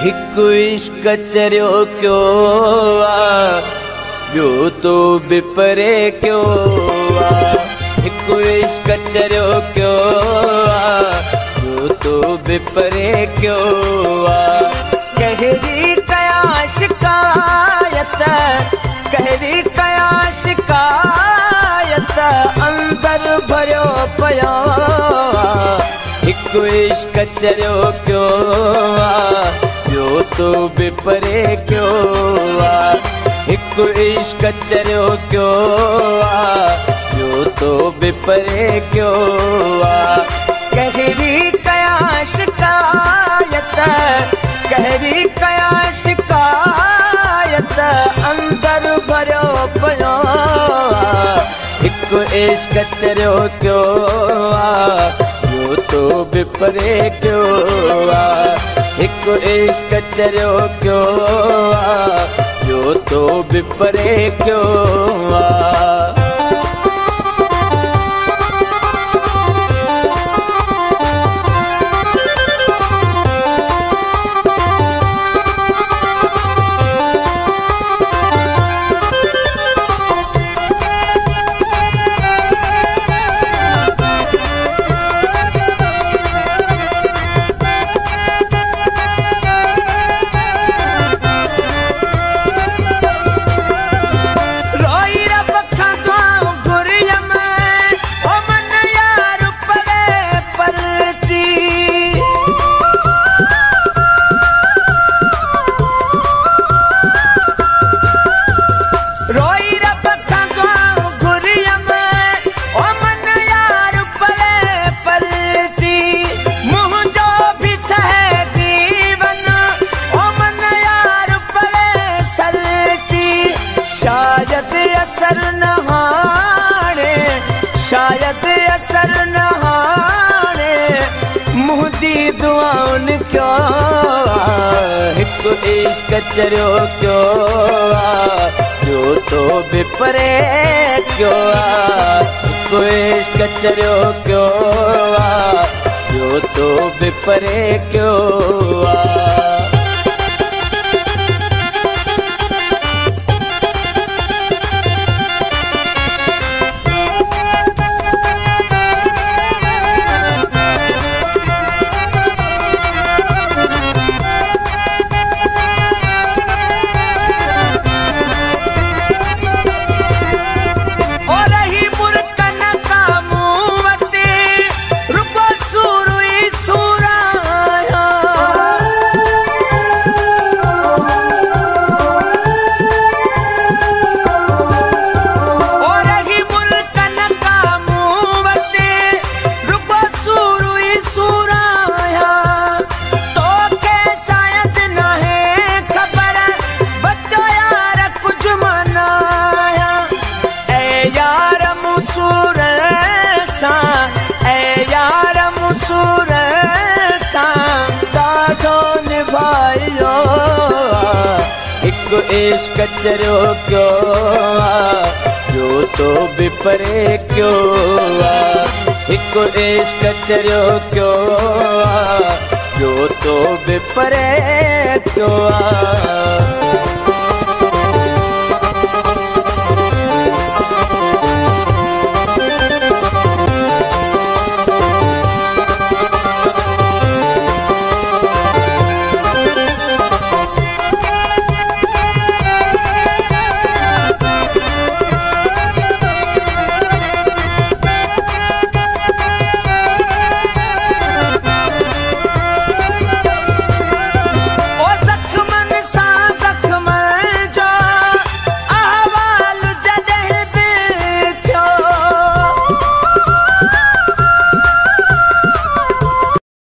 हिक इश्क चरियो क्यों ॿियो तो बिपरे क्यों हिक इश्क चरियो क्यों ॿियो तो बिपरे क्यों कहरी कया शिकायत कहरी कया शिकायत अंदर भरियो पया हिक इश्क चरियो क्यों ॿियो तो बिपरे क्यों हिक इश्क चरियो क्यों ॿियो तो बिपरे क्यों कहरी कया शिकायत कहरी कया शिकायत अंदर भरियो पयो हिक इश्क चरियो क्यों ॿियो तो बिपरे क्यों हिक इश्क चरियो क्यों ॿियो तो बिपरे क्यों शायद असर न हाणे मुझी दुआउन क्यों हिक इश्क चरियो क्यों ॿियो तो बिपरे क्यों हिक इश्क चरियो क्यों ॿियो तो बिपरे क्यों हिक इश्क चरियो क्यों ॿियो तो बिपरे क्यों हिक इश्क चरियो क्यों ॿियो तो बिपरे क्यों